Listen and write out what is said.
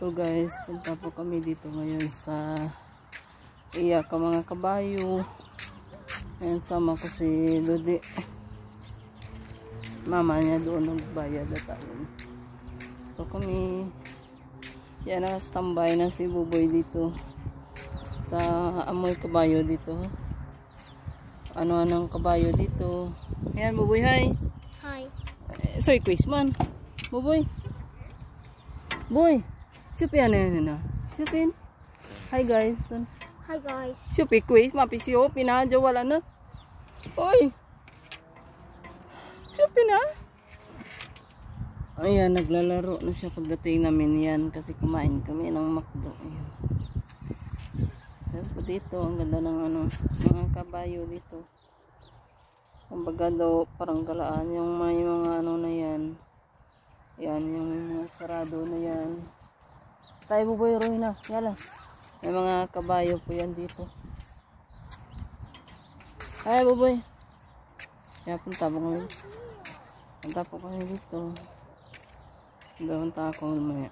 So guys, punta po kami dito ngayon sa Iyak mga kabayo. Ayan, sama ko si Lodi. Mama niya doon nagbayad at alin. So kami, yan na, standby na si Buboy dito sa amoy kabayo dito. Ano-anong kabayo dito. Ayan, Buboy, hi. Hi. Soy quiz man. Buboy. Boy. Supin na. Supin. Hi guys. Hi guys. Supi quiz, mapisyo, pinadya wala na. Oy. Supi na. Ayan, naglalaro na siya pagdating namin yan kasi kumain kami ng McDo. Ayan. Pero dito, ang ganda ng mga kabayo dito. Kumbaga daw, parang galaan yung may mga na yan. Yan, yung mga sarado na yan. Tayo Buboy, Roy na. Yala. May mga kabayo po yan dito. Ay, Buboy. Kaya punta po kami. Punta po kami dito. Doon ako mamaya.